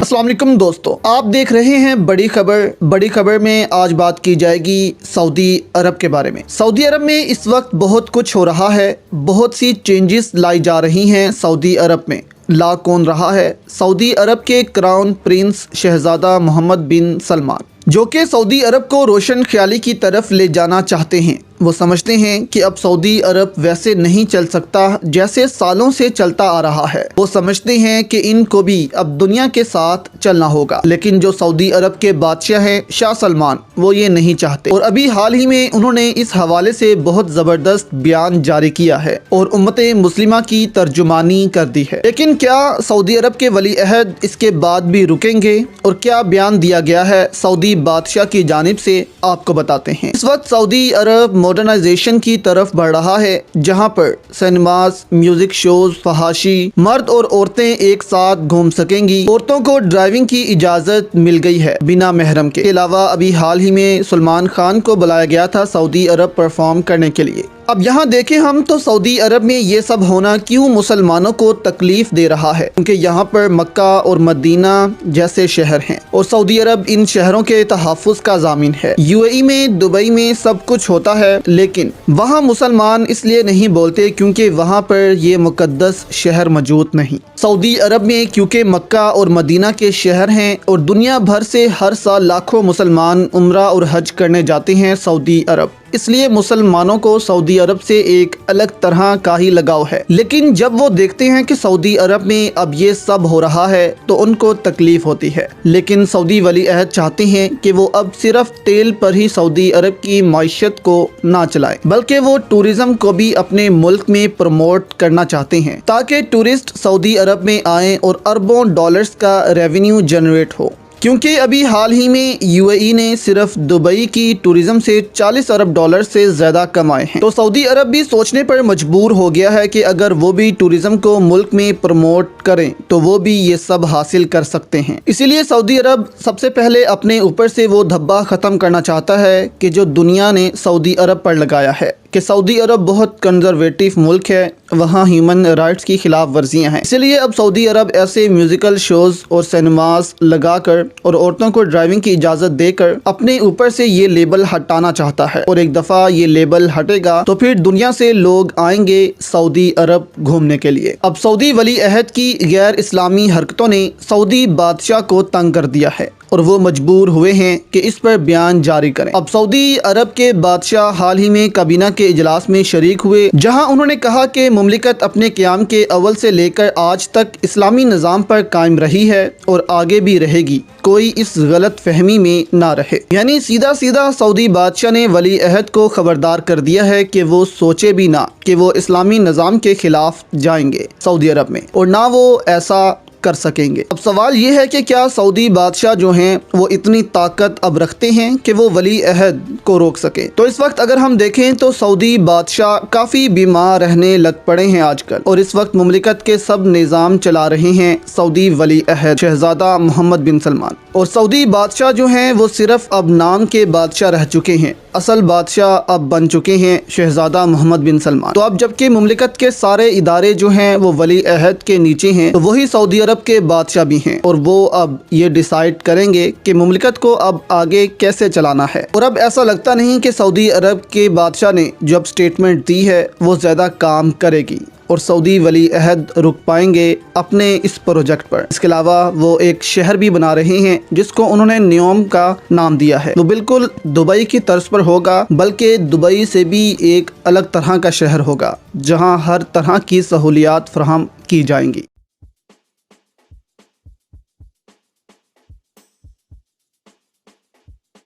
अस्सलाम वालेकुम दोस्तों, आप देख रहे हैं बड़ी खबर में आज बात की जाएगी सऊदी अरब के बारे में। सऊदी अरब में इस वक्त बहुत कुछ हो रहा है, बहुत सी चेंजेस लाई जा रही हैं सऊदी अरब में। ला कौन रहा है? सऊदी अरब के क्राउन प्रिंस शहजादा मोहम्मद बिन सलमान, जो कि सऊदी अरब को रोशन ख्याली की तरफ ले जाना चाहते हैं। वो समझते हैं कि अब सऊदी अरब वैसे नहीं चल सकता जैसे सालों से चलता आ रहा है। वो समझते हैं कि इनको भी अब दुनिया के साथ चलना होगा, लेकिन जो सऊदी अरब के बादशाह हैं शाह सलमान, वो ये नहीं चाहते। और अभी हाल ही में उन्होंने इस हवाले से बहुत ज़बरदस्त बयान जारी किया है और उम्मते मुस्लिमा की तर्जुमानी कर दी है। लेकिन क्या सऊदी अरब के वली अहद इसके बाद भी रुकेंगे और क्या बयान दिया गया है सऊदी बादशाह की जानिब से, आपको बताते हैं। इस वक्त सऊदी अरब मॉडर्नाइजेशन की तरफ बढ़ रहा है, जहां पर सिनेमाज, म्यूजिक शोज, फहाशी, मर्द और औरतें एक साथ घूम सकेंगी। औरतों को ड्राइविंग की इजाजत मिल गई है बिना महरम के। अलावा अभी हाल ही में सलमान खान को बुलाया गया था सऊदी अरब परफॉर्म करने के लिए। अब यहाँ देखें हम तो सऊदी अरब में ये सब होना क्यों मुसलमानों को तकलीफ दे रहा है, क्योंकि यहाँ पर मक्का और मदीना जैसे शहर हैं और सऊदी अरब इन शहरों के तहफ़्फ़ुज़ का ज़ामिन है। यूएई में, दुबई में सब कुछ होता है, लेकिन वहाँ मुसलमान इसलिए नहीं बोलते क्योंकि वहाँ पर ये मुक़द्दस शहर मौजूद नहीं। सऊदी अरब में क्योंकि मक्का और मदीना के शहर हैं और दुनिया भर से हर साल लाखों मुसलमान उम्रा और हज करने जाते हैं सऊदी अरब, इसलिए मुसलमानों को सऊदी अरब से एक अलग तरह का ही लगाव है। लेकिन जब वो देखते हैं कि सऊदी अरब में अब ये सब हो रहा है तो उनको तकलीफ होती है। लेकिन सऊदी वली अहद चाहते हैं कि वो अब सिर्फ तेल पर ही सऊदी अरब की माइशत को ना चलाएं, बल्कि वो टूरिज्म को भी अपने मुल्क में प्रमोट करना चाहते हैं ताकि टूरिस्ट सऊदी अरब में आएँ और अरबों डॉलर्स का रेवेन्यू जनरेट हो। क्योंकि अभी हाल ही में यूएई ने सिर्फ दुबई की टूरिज्म से 40 अरब डॉलर से ज़्यादा कमाए हैं, तो सऊदी अरब भी सोचने पर मजबूर हो गया है कि अगर वो भी टूरिज्म को मुल्क में प्रमोट करें तो वो भी ये सब हासिल कर सकते हैं। इसीलिए सऊदी अरब सबसे पहले अपने ऊपर से वो धब्बा ख़त्म करना चाहता है कि जो दुनिया ने सऊदी अरब पर लगाया है कि सऊदी अरब बहुत कंजर्वेटिव मुल्क है, वहाँ ह्यूमन राइट्स की खिलाफ वर्जियाँ हैं। इसलिए अब सऊदी अरब ऐसे म्यूज़िकल शोज़ और सिनेमास लगाकर और औरतों को ड्राइविंग की इजाज़त देकर अपने ऊपर से ये लेबल हटाना चाहता है। और एक दफ़ा ये लेबल हटेगा तो फिर दुनिया से लोग आएंगे सऊदी अरब घूमने के लिए। अब सऊदी वली अहद की गैर इस्लामी हरकतों ने सऊदी बादशाह को तंग कर दिया है और वो मजबूर हुए हैं कि इस पर बयान जारी करें। अब सऊदी अरब के बादशाह हाल ही में काबीना के इजलास में शरीक हुए, जहां उन्होंने कहा कि मुमलिकत अपने क़याम के अव्वल से लेकर आज तक इस्लामी निज़ाम पर कायम रही है और आगे भी रहेगी, कोई इस गलत फहमी में ना रहे। यानी सीधा सीधा सऊदी बादशाह ने वली अहद को खबरदार कर दिया है कि वो सोचे भी ना कि वो इस्लामी निज़ाम के खिलाफ जाएंगे सऊदी अरब में, और ना वो ऐसा कर सकेंगे। अब सवाल ये है कि क्या सऊदी बादशाह जो हैं वो इतनी ताकत अब रखते हैं कि वो वली अहद को रोक सके? तो इस वक्त अगर हम देखें तो सऊदी बादशाह काफ़ी बीमार रहने लग पड़े हैं आजकल, और इस वक्त मुमलिकत के सब निज़ाम चला रहे हैं सऊदी वली अहद शहजादा मोहम्मद बिन सलमान। और सऊदी बादशाह जो हैं वो सिर्फ अब नाम के बादशाह रह चुके हैं, असल बादशाह अब बन चुके हैं शहजादा मोहम्मद बिन सलमान। तो अब जबकि मुमलिकत के सारे इदारे जो हैं वो वली अहद के नीचे हैं, तो वही सऊदी अरब के बादशाह भी हैं, और वो अब ये डिसाइड करेंगे कि मुमलिकत को अब आगे कैसे चलाना है। और अब ऐसा लगता नहीं कि सऊदी अरब के बादशाह ने जो अब स्टेटमेंट दी है वो ज़्यादा काम करेगी और सऊदी वली अहद रुक पाएंगे अपने इस प्रोजेक्ट पर। इसके अलावा वो एक शहर भी बना रहे हैं जिसको उन्होंने न्योम का नाम दिया है। वो बिल्कुल दुबई की तर्ज पर होगा, बल्कि दुबई से भी एक अलग तरह का शहर होगा जहां हर तरह की सहूलियात फराहम की जाएंगी।